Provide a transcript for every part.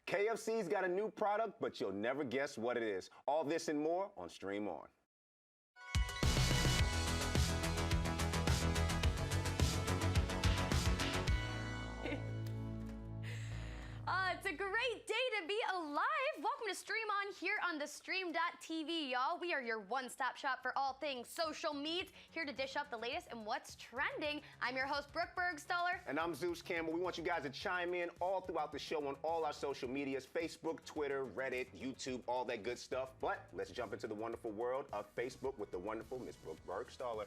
KFC's got a new product, but you'll never guess what it is. All this and more on Stream On. It's a great day to be alive. Welcome to Stream On here on the Stream.tv, y'all. We are your one-stop shop for all things social media, here to dish up the latest and what's trending. I'm your host, Brooke Bergstaller. And I'm Zeus Campbell. We want you guys to chime in all throughout the show on all our social medias, Facebook, Twitter, Reddit, YouTube, all that good stuff. But let's jump into the wonderful world of Facebook with the wonderful Miss Brooke Bergstaller.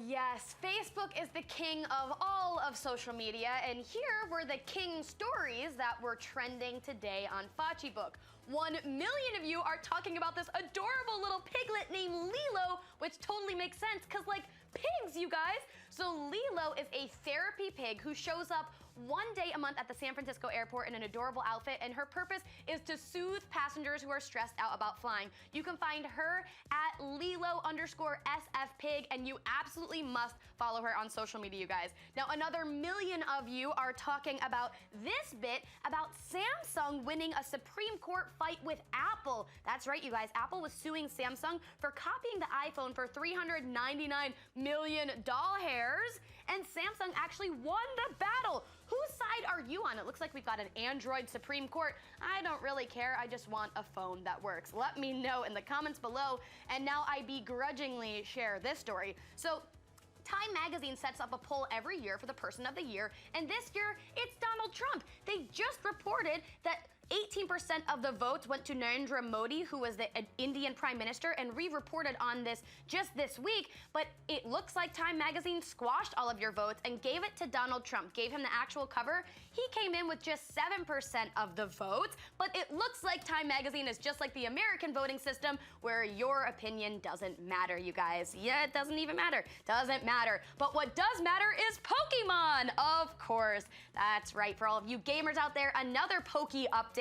Yes, Facebook is the king of all of social media, and here were the king stories that were trending today on FochiBook. 1 million of you are talking about this adorable little piglet named Lilo, which totally makes sense, because, like, pigs, you guys. So Lilo is a therapy pig who shows up one day a month at the San Francisco airport in an adorable outfit, and her purpose is to soothe passengers who are stressed out about flying. You can find her at Lilo_SFPig, and you absolutely must follow her on social media, you guys. Now, another million of you are talking about this bit about Samsung winning a Supreme Court fight with Apple. That's right, you guys. Apple was suing Samsung for copying the iPhone for 399 million doll hairs, and Samsung actually won the battle. Whose side are you on? It looks like we've got an Android Supreme Court. I don't really care. I just want a phone that works. Let me know in the comments below. And now I begrudgingly share this story. So Time Magazine sets up a poll every year for the person of the year, and this year it's Donald Trump. They just reported that 18% of the votes went to Narendra Modi, who was the Indian Prime Minister, and we reported on this just this week, but it looks like Time Magazine squashed all of your votes and gave it to Donald Trump, gave him the actual cover. He came in with just 7% of the votes, but it looks like Time Magazine is just like the American voting system, where your opinion doesn't matter, you guys. Yeah, it doesn't even matter. Doesn't matter. But what does matter is Pokemon, of course. That's right, for all of you gamers out there, another Poke update.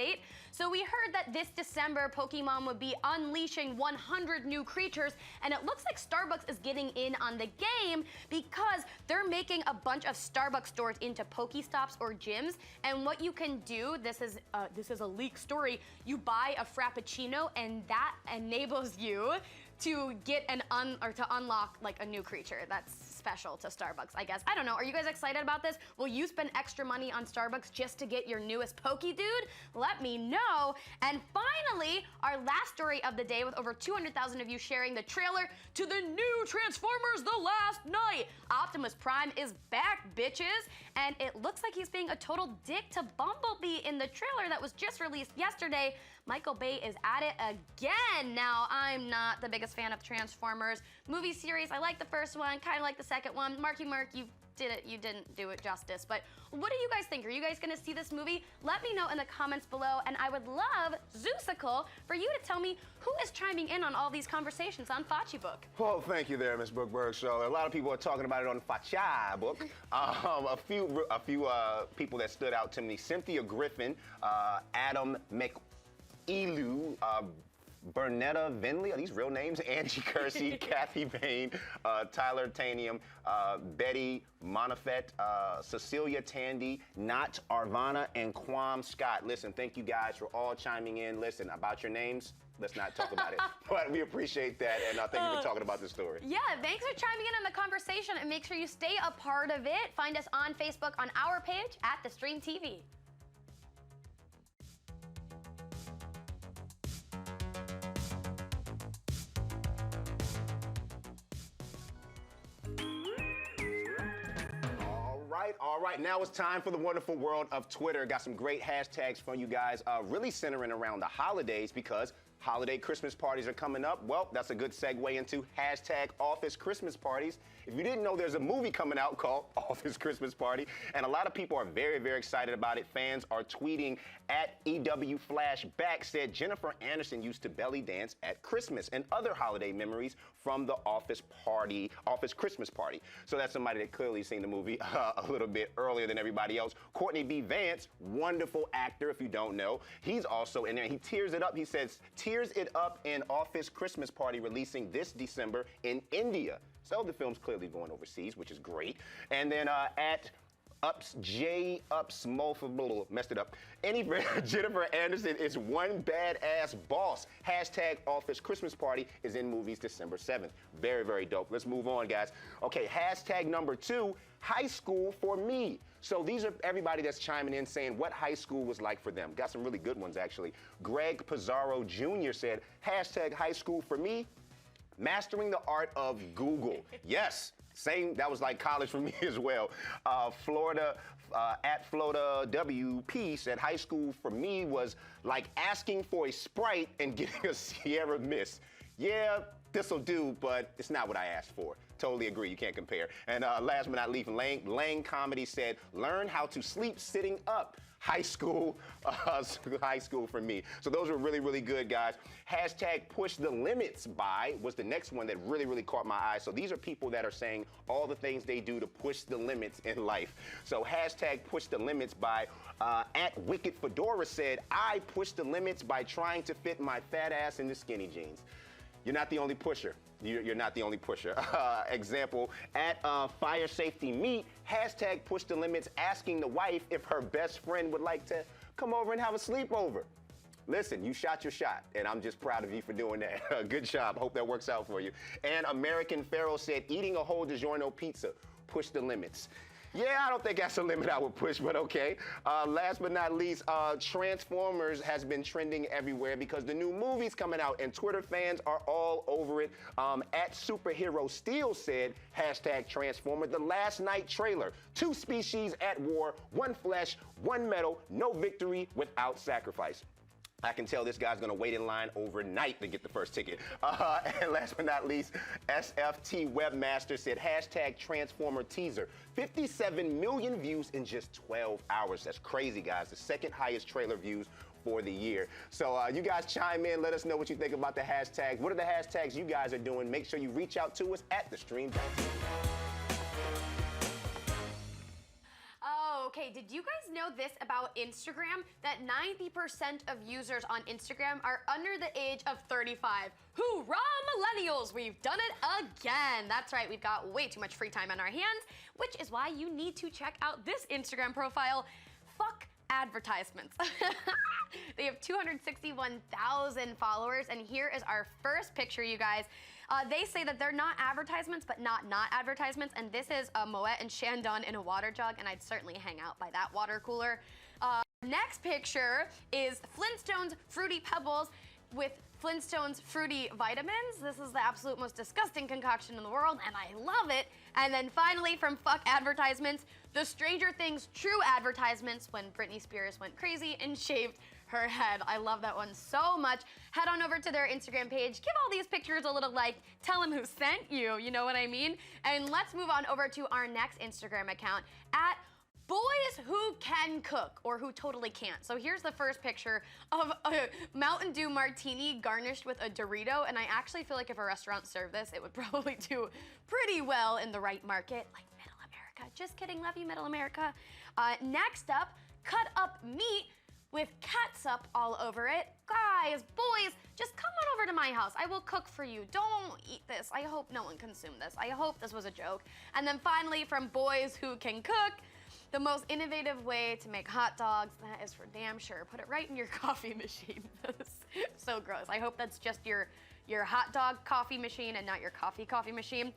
So we heard that this December, Pokemon would be unleashing 100 new creatures, and it looks like Starbucks is getting in on the game because they're making a bunch of Starbucks stores into Pokestops or gyms. And what you can do, this is a leaked story, you buy a Frappuccino, and that enables you to get to unlock like a new creature that's special to Starbucks, I guess. I don't know. Are you guys excited about this? Will you spend extra money on Starbucks just to get your newest Poke Dude? Let me know. And finally, our last story of the day, with over 200,000 of you sharing the trailer to the new Transformers The Last Knight. Optimus Prime is back, bitches. And it looks like he's being a total dick to Bumblebee in the trailer that was just released yesterday. Michael Bay is at it again. Now, I'm not the biggest fan of Transformers movie series. I like the first one, kind of like the second one. Marky Mark, you didn't do it justice. But what do you guys think? Are you guys gonna see this movie? Let me know in the comments below, and I would love, Zeusical, for you to tell me who is chiming in on all these conversations on FochiBook. Well, thank you there, Ms. Brooke Bergstaller. A lot of people are talking about it on FochiBook. A few people that stood out to me: Cynthia Griffin, Adam McElu, Bernetta Vinley, are these real names? Angie Kersey, Kathy Bain, Tyler Tanium, Betty Monafet, Cecilia Tandy, Nat Arvana, and Quam Scott. Listen, thank you guys for all chiming in. Listen, about your names, let's not talk about it. But we appreciate that, and thank you for talking about this story. Yeah, thanks for chiming in on the conversation, and make sure you stay a part of it. Find us on Facebook on our page at The Stream TV. All right, now it's time for the wonderful world of Twitter. Got some great hashtags for you guys, really centering around the holidays, because holiday Christmas parties are coming up. Well, that's a good segue into hashtag Office Christmas Parties. If you didn't know, there's a movie coming out called Office Christmas Party, and a lot of people are very, very excited about it. Fans are tweeting at EW Flashback, said Jennifer Aniston used to belly dance at Christmas, and other holiday memories from the Office Christmas Party. So that's somebody that clearly seen the movie a little bit earlier than everybody else. Courtney B. Vance, wonderful actor, if you don't know. He's also in there. He tears it up. He says, tears it up in Office Christmas Party, releasing this December in India. So the film's clearly going overseas, which is great. And then at messed it up. Jennifer Anderson is one badass boss. Hashtag Office Christmas Party is in movies December 7th. Very, very dope. Let's move on, guys. Okay, hashtag number 2, high school for me. So these are everybody that's chiming in saying what high school was like for them. Got some really good ones, actually. Greg Pizarro Jr. said, hashtag high school for me, mastering the art of Google. Yes. Same, that was like college for me as well. Florida WP said high school for me was like asking for a Sprite and getting a Sierra Mist. Yeah, this'll do, but it's not what I asked for. Totally agree, you can't compare. And last but not least, Lang Comedy said, learn how to sleep sitting up. High school for me. So those were really, really good, guys. Hashtag push the limits by was the next one that really, really caught my eye. So these are people that are saying all the things they do to push the limits in life. So hashtag push the limits by at Wicked Fedora said, I push the limits by trying to fit my fat ass into skinny jeans. You're not the only pusher. You're not the only pusher. Example, at Fire Safety Meet, hashtag push the limits, asking the wife if her best friend would like to come over and have a sleepover. Listen, you shot your shot, and I'm just proud of you for doing that. Good job. Hope that works out for you. And American Pharaoh said, eating a whole DiGiorno pizza, push the limits. Yeah, I don't think that's a limit I would push, but okay. Last but not least, Transformers has been trending everywhere because the new movie's coming out and Twitter fans are all over it. At Superhero Steel said, hashtag Transformer, the last night trailer. 2 species at war, 1 flesh, 1 metal, no victory without sacrifice. I can tell this guy's gonna wait in line overnight to get the first ticket. And last but not least, SFT Webmaster said, hashtag Transformer teaser. 57 million views in just 12 hours. That's crazy, guys. The second highest trailer views for the year. So you guys chime in, let us know what you think about the hashtags. What are the hashtags you guys are doing? Make sure you reach out to us at The Stream. Okay, did you guys know this about Instagram? That 90% of users on Instagram are under the age of 35. Hoorah, millennials! We've done it again. That's right, we've got way too much free time on our hands, which is why you need to check out this Instagram profile. Fuck advertisements. They have 261,000 followers, and here is our first picture, you guys. They say that they're not advertisements, but not advertisements, and this is Moet and Chandon in a water jug, and I'd certainly hang out by that water cooler. Next picture is Flintstones Fruity Pebbles with Flintstones Fruity Vitamins. This is the absolute most disgusting concoction in the world, and I love it. And then finally, from Fuck Advertisements, the Stranger Things True Advertisements when Britney Spears went crazy and shaved her head. I love that one so much. Head on over to their Instagram page, give all these pictures a little like, tell them who sent you, you know what I mean? And let's move on over to our next Instagram account at Boys Who Can Cook, or who totally can't. So here's the first picture of a Mountain Dew martini garnished with a Dorito, and I actually feel like if a restaurant served this, it would probably do pretty well in the right market, like Middle America. Just kidding, love you, Middle America. Next up, cut up meat with catsup all over it. Guys, boys, just come on over to my house. I will cook for you. Don't eat this. I hope no one consumed this. I hope this was a joke. And then finally, from Boys Who Can Cook, the most innovative way to make hot dogs, that is for damn sure. Put it right in your coffee machine. So gross. I hope that's just your hot dog coffee machine and not your coffee machine.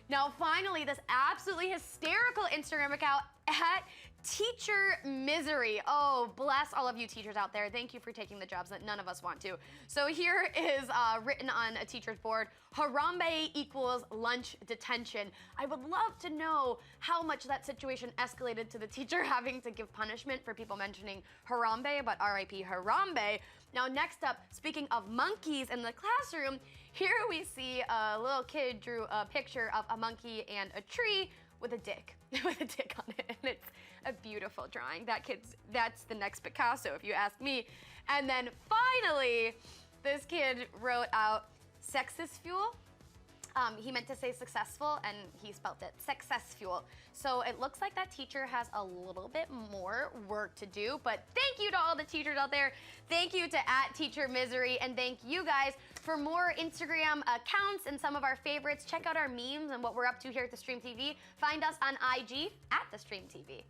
Now finally, this absolutely hysterical Instagram account at Teacher Misery. Oh, bless all of you teachers out there. Thank you for taking the jobs that none of us want to. So here is written on a teacher's board, Harambe equals lunch detention. I would love to know how much that situation escalated to the teacher having to give punishment for people mentioning Harambe, but RIP Harambe. Now next up, speaking of monkeys in the classroom, here we see a little kid drew a picture of a monkey and a tree with a dick, with a dick on it, and it's a beautiful drawing. That's the next Picasso, if you ask me. And then finally, this kid wrote out sexist fuel. He meant to say successful, and he spelt it success fuel. So it looks like that teacher has a little bit more work to do, but thank you to all the teachers out there. Thank you to @TeacherMisery, and thank you guys for more Instagram accounts and some of our favorites. Check out our memes and what we're up to here at The Stream TV. Find us on IG @The Stream TV.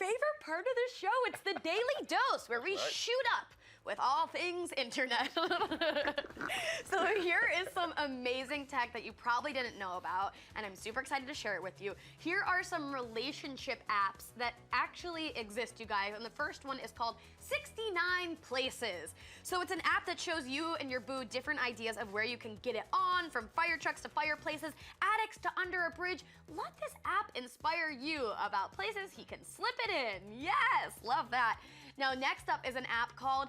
favorite part of the show. It's the Daily Dose, where we shoot up with all things internet. So here is some amazing tech that you probably didn't know about, and I'm super excited to share it with you. Here are some relationship apps that actually exist, you guys, and the first one is called 69 Places. So it's an app that shows you and your boo different ideas of where you can get it on, from fire trucks to fireplaces, attics to under a bridge. Let this app inspire you about places he can slip it in. Yes, love that. Now, next up is an app called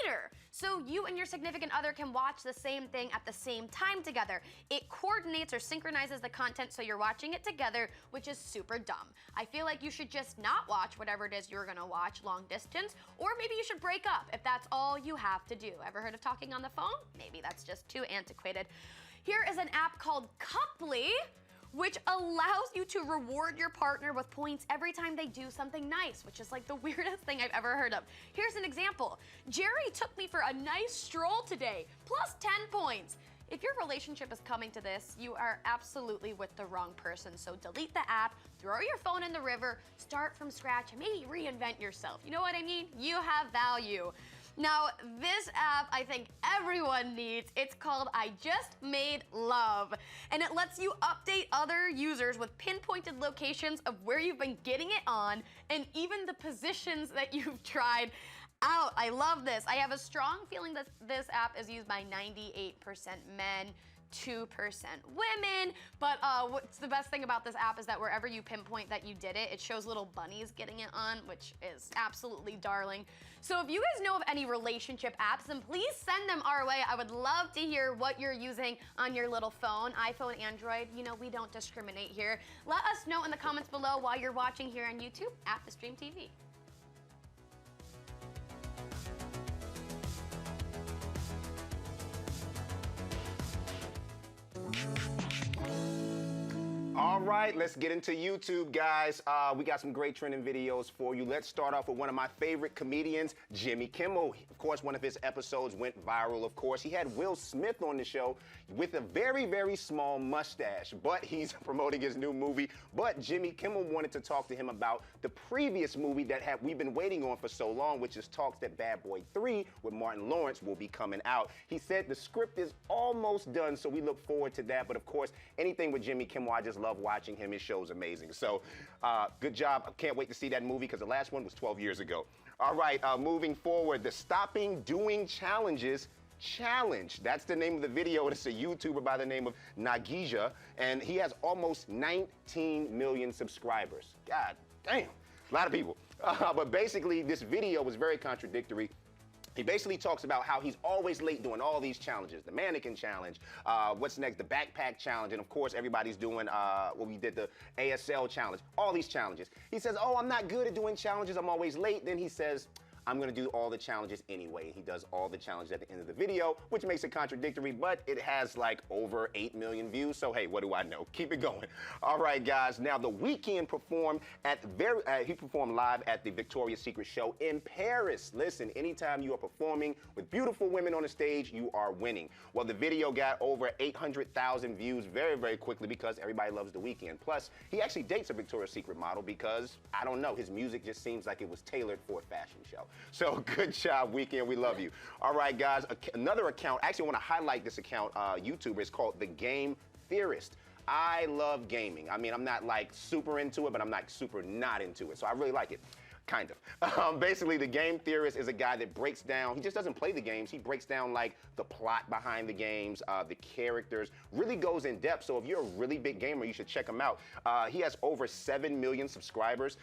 Theater. So you and your significant other can watch the same thing at the same time together. It coordinates or synchronizes the content so you're watching it together, which is super dumb. I feel like you should just not watch whatever it is you're gonna watch long distance, or maybe you should break up if that's all you have to do. Ever heard of talking on the phone? Maybe that's just too antiquated. Here is an app called Couply, which allows you to reward your partner with points every time they do something nice, which is like the weirdest thing I've ever heard of. Here's an example. Jerry took me for a nice stroll today, plus 10 points. If your relationship is coming to this, you are absolutely with the wrong person. So delete the app, throw your phone in the river, start from scratch, and maybe reinvent yourself. You know what I mean? You have value. Now, this app I think everyone needs. It's called I Just Made Love, and it lets you update other users with pinpointed locations of where you've been getting it on, and even the positions that you've tried out. I love this. I have a strong feeling that this app is used by 98% men, 2% women, but what's the best thing about this app is that wherever you pinpoint that you did it, it shows little bunnies getting it on, which is absolutely darling. So if you guys know of any relationship apps, then please send them our way. I would love to hear what you're using on your little phone, iPhone, Android. You know, we don't discriminate here. Let us know in the comments below while you're watching here on YouTube at The Stream TV. All right, let's get into YouTube, guys. We got some great trending videos for you. Let's start off with one of my favorite comedians, Jimmy Kimmel. Of course, one of his episodes went viral, of course. He had Will Smith on the show with a very, very small mustache, but he's promoting his new movie. But Jimmy Kimmel wanted to talk to him about the previous movie that we've been waiting on for so long, which is talks that Bad Boy 3 with Martin Lawrence will be coming out. He said the script is almost done, so we look forward to that. But of course, anything with Jimmy Kimmel, I just love watching him. His show's amazing. So good job. I can't wait to see that movie because the last one was 12 years ago. All right, moving forward, the Stopping Doing Challenges Challenge. That's the name of the video. It's a YouTuber by the name of Nagija, and he has almost 19 million subscribers. God damn, a lot of people. But basically, this video was very contradictory. He basically talks about how he's always late doing all these challenges, the mannequin challenge, what's next, the backpack challenge, and of course everybody's doing we did the ASL challenge, all these challenges. He says, oh, I'm not good at doing challenges, I'm always late. Then he says, I'm gonna do all the challenges anyway. He does all the challenges at the end of the video, which makes it contradictory, but it has like over 8 million views, so hey, what do I know? Keep it going. All right, guys, now The Weeknd performed he performed live at the Victoria's Secret show in Paris. Listen, anytime you are performing with beautiful women on the stage, you are winning. Well, the video got over 800,000 views very, very quickly because everybody loves The Weeknd. Plus, he actually dates a Victoria's Secret model because, I don't know, his music just seems like it was tailored for a fashion show. So good job, Weeknd. We love you. All right, guys. Another account. Actually, I want to highlight this account. YouTuber. It's called The Game Theorists. I love gaming. I mean, I'm not like super into it, but I'm not super not into it. So I really like it. Kind of. Basically, the Game Theorist is a guy that breaks down, he just doesn't play the games, he breaks down like the plot behind the games, the characters, really goes in depth. So if you're a really big gamer, you should check him out. He has over 7 million subscribers,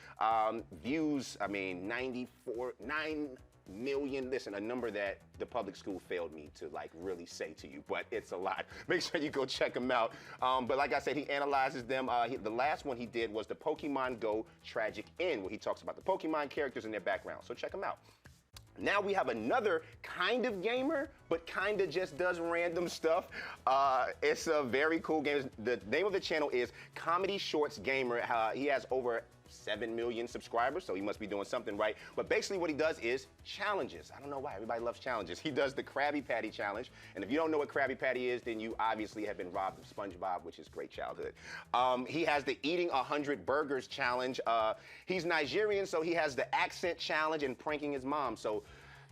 views, I mean, 9 million, listen, a number that the public school failed me to like really say to you, but it's a lot. Make sure you go check him out. But like I said, he analyzes them. The last one he did was the Pokemon Go Tragic End, where he talks about the Pokemon characters and their background. So check him out. Now we have another kind of gamer, but kind of just does random stuff. It's a very cool game. The name of the channel is Comedyshortsgamer. He has over 7 million subscribers, so he must be doing something right. But basically what he does is challenges. I don't know why, everybody loves challenges. He does the Krabby Patty challenge, and if you don't know what Krabby Patty is, then you obviously have been robbed of SpongeBob, which is great childhood. He has the eating 100 burgers challenge. He's Nigerian, so he has the accent challenge and pranking his mom. So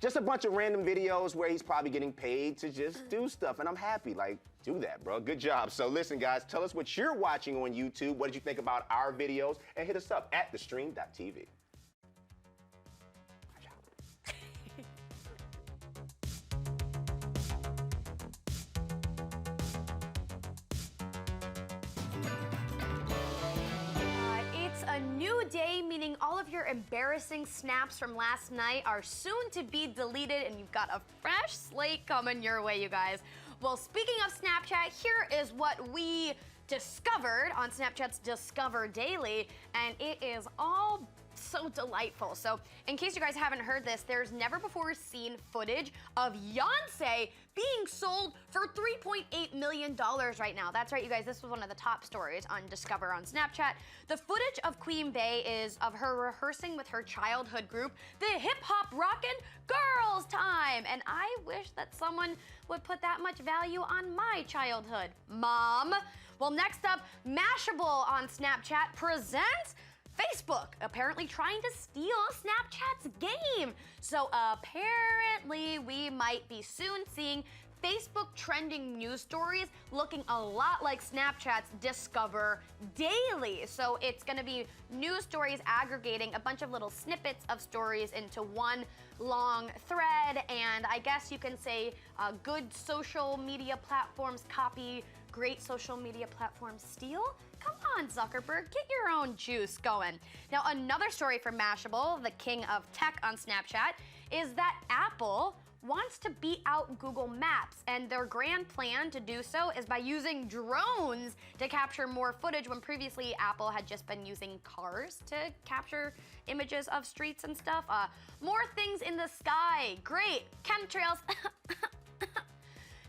just a bunch of random videos where he's probably getting paid to just do stuff, and I'm happy. Like, do that, bro. Good job. So listen, guys, tell us what you're watching on YouTube. What did you think about our videos? And hit us up at thestream.tv. It's a new day, meaning all of your embarrassing snaps from last night are soon to be deleted, and you've got a fresh slate coming your way, you guys. Well, speaking of Snapchat, here is what we discovered on Snapchat's Discover Daily, and it is all so delightful. So, in case you guys haven't heard this, there's never before seen footage of Beyonce being sold for $3.8 million right now. That's right, you guys, this was one of the top stories on Discover on Snapchat. The footage of Queen Bey is of her rehearsing with her childhood group, the Hip Hop Rockin' Girls Time. And I wish that someone would put that much value on my childhood. Mom. Well, next up, Mashable on Snapchat presents Facebook apparently trying to steal Snapchat's game. So apparently we might be soon seeing Facebook trending news stories looking a lot like Snapchat's Discover Daily. So it's gonna be news stories aggregating a bunch of little snippets of stories into one long thread, and I guess you can say good social media platforms copy, great social media platforms steal? Come on, Zuckerberg, get your own juice going. Now, another story from Mashable, the king of tech on Snapchat, is that Apple wants to beat out Google Maps, and their grand plan to do so is by using drones to capture more footage when previously Apple had just been using cars to capture images of streets and stuff. More things in the sky, great, chemtrails.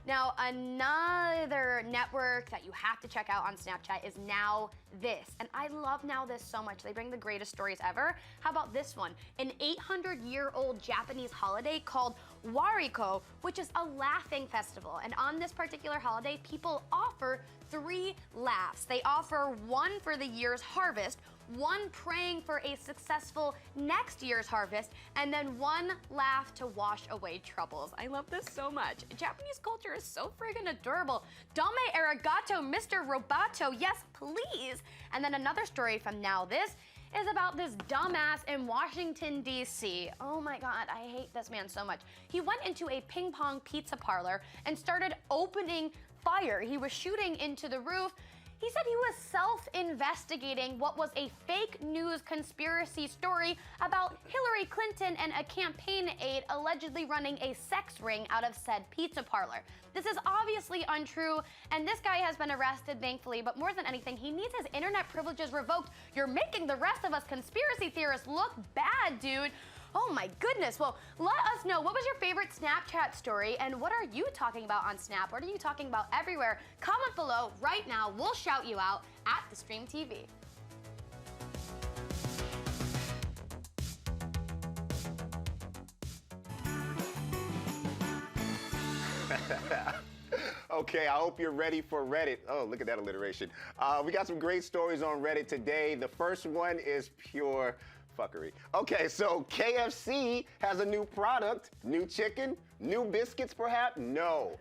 Now, another network that you have to check out on Snapchat is Now This. And I love Now This so much. They bring the greatest stories ever. How about this one? An 800-year-old Japanese holiday called Wariko, which is a laughing festival. And on this particular holiday, people offer 3 laughs. They offer one for the year's harvest, one praying for a successful next year's harvest, and then one laugh to wash away troubles. I love this so much. Japanese culture is so friggin' adorable. Dame arigato, Mr. Roboto, yes please. And then another story from Now This is about this dumbass in Washington, D.C. Oh my God, I hate this man so much. He went into a ping pong pizza parlor and started opening fire. He was shooting into the roof. He said he was self-investigating what was a fake news conspiracy story about Hillary Clinton and a campaign aide allegedly running a sex ring out of said pizza parlor. This is obviously untrue, and this guy has been arrested, thankfully, but more than anything, he needs his internet privileges revoked. You're making the rest of us conspiracy theorists look bad, dude. Oh my goodness. Well, let us know, what was your favorite Snapchat story, and what are you talking about on Snap? What are you talking about everywhere? Comment below right now. We'll shout you out at the Stream TV. Okay, I hope you're ready for Reddit. Oh, look at that alliteration. We got some great stories on Reddit today. The first one is pure fuckery. Okay, so KFC has a new product, new chicken, new biscuits perhaps? No.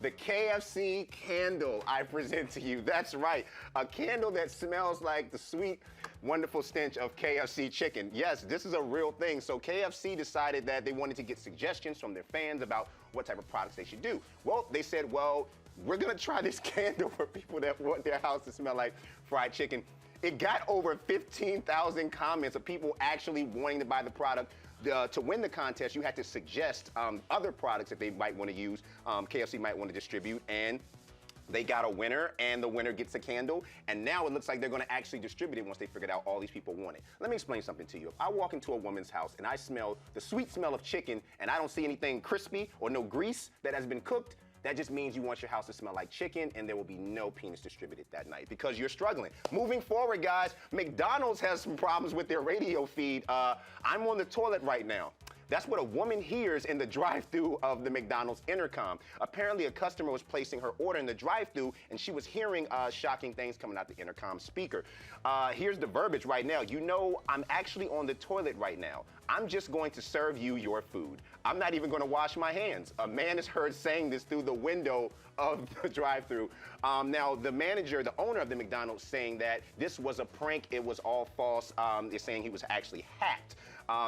The KFC Candle I present to you. That's right, a candle that smells like the sweet, wonderful stench of KFC chicken. Yes, this is a real thing. So KFC decided that they wanted to get suggestions from their fans about what type of products they should do. Well, they said, well, we're gonna try this candle for people that want their house to smell like fried chicken. It got over 15,000 comments of people actually wanting to buy the product. To win the contest, you had to suggest other products that they might want to use, KFC might want to distribute, and they got a winner, and the winner gets a candle, and now it looks like they're going to actually distribute it once they figured out all these people want it. Let me explain something to you. If I walk into a woman's house and I smell the sweet smell of chicken and I don't see anything crispy or no grease that has been cooked, that just means you want your house to smell like chicken, and there will be no penis distributed that night because you're struggling. Moving forward, guys, McDonald's has some problems with their radio feed. I'm on the toilet right now. That's what a woman hears in the drive-thru of the McDonald's intercom. Apparently, a customer was placing her order in the drive-thru, and she was hearing shocking things coming out the intercom speaker. Here's the verbiage right now. You know, I'm actually on the toilet right now. I'm just going to serve you your food. I'm not even going to wash my hands. A man is heard saying this through the window of the drive-thru. Now, the manager, the owner of the McDonald's, saying that this was a prank. It was all false. They're saying he was actually hacked.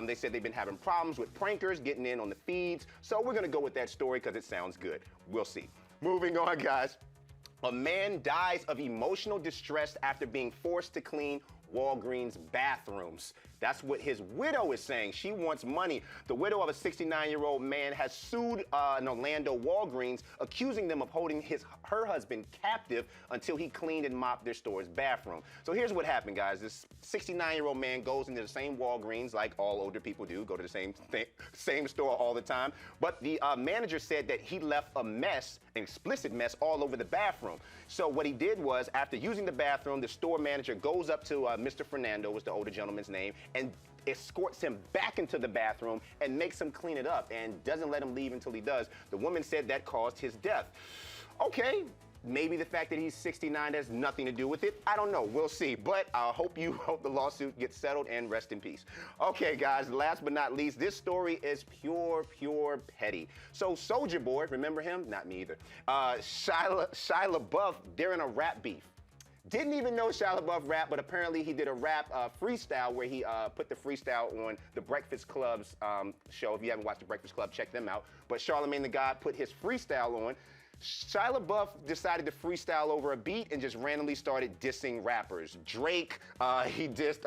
They said they've been having problems with prankers getting in on the feeds. So we're going to go with that story because it sounds good. We'll see. Moving on, guys. A man dies of emotional distress after being forced to clean Walgreens bathrooms. That's what his widow is saying. She wants money. The widow of a 69-year-old man has sued an Orlando Walgreens, accusing them of holding her husband captive until he cleaned and mopped their store's bathroom. So here's what happened, guys. This 69-year-old man goes into the same Walgreens, like all older people do, go to the same store all the time. But the manager said that he left a mess, an explicit mess, all over the bathroom. So what he did was, after using the bathroom, the store manager goes up to Mr. Fernando, was the older gentleman's name, and escorts him back into the bathroom and makes him clean it up and doesn't let him leave until he does. The woman said that caused his death. Okay, maybe the fact that he's 69 has nothing to do with it. I don't know. We'll see. But I hope the lawsuit gets settled and rest in peace. Okay, guys, last but not least, this story is pure petty. So Soulja Boy, remember him? Not me either. Shia LaBeouf, they're in a rap beef. Didn't even know Shia LaBeouf rap, but apparently he did a rap freestyle where he put the freestyle on the Breakfast Club's show. If you haven't watched the Breakfast Club, check them out. But Charlamagne the God put his freestyle on. Shia LaBeouf decided to freestyle over a beat and just randomly started dissing rappers. Drake, he dissed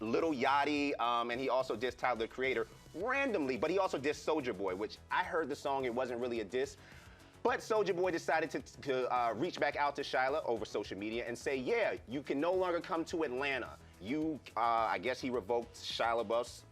Lil Yachty, and he also dissed Tyler, the Creator, randomly. But he also dissed Soulja Boy, which I heard the song, it wasn't really a diss. But Soulja Boy decided to reach back out to Shyla over social media and say, yeah, you can no longer come to Atlanta. I guess he revoked Shia LaBeouf's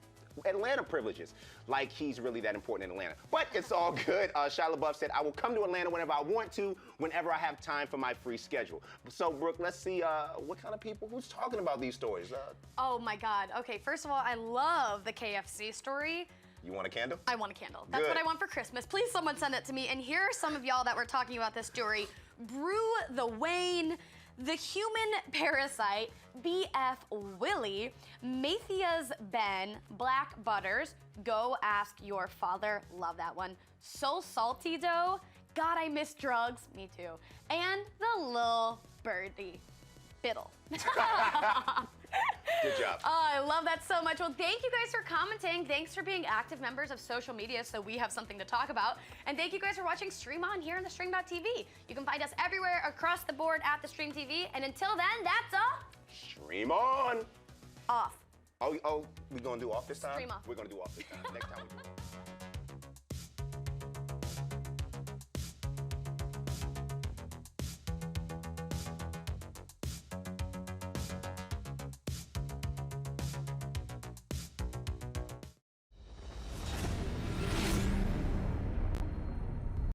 Atlanta privileges, like he's really that important in Atlanta. But it's all good. Shia LaBeouf said, I will come to Atlanta whenever I want to, whenever I have time for my free schedule. So, Brooke, let's see what kind of people, who's talking about these stories? Oh my God. Okay, first of all, I love the KFC story. You want a candle? I want a candle. That's what I want for Christmas. Please, someone send it to me. And here are some of y'all that were talking about this story. Brew the Wayne, the Human Parasite, BF Willie, Matthias Ben, Black Butters, Go Ask Your Father, love that one, So Salty Dough, God I Miss Drugs, me too, and the Lil Birdie Biddle. Good job. Oh, I love that so much. Well, thank you guys for commenting. Thanks for being active members of social media so we have something to talk about. And thank you guys for watching Stream On here on the Stream.tv. You can find us everywhere across the board at the Stream TV. And until then, that's all. Stream On. Off. Oh, we're going to do off this time? Stream off. We're going to do off this time. Next time we do off.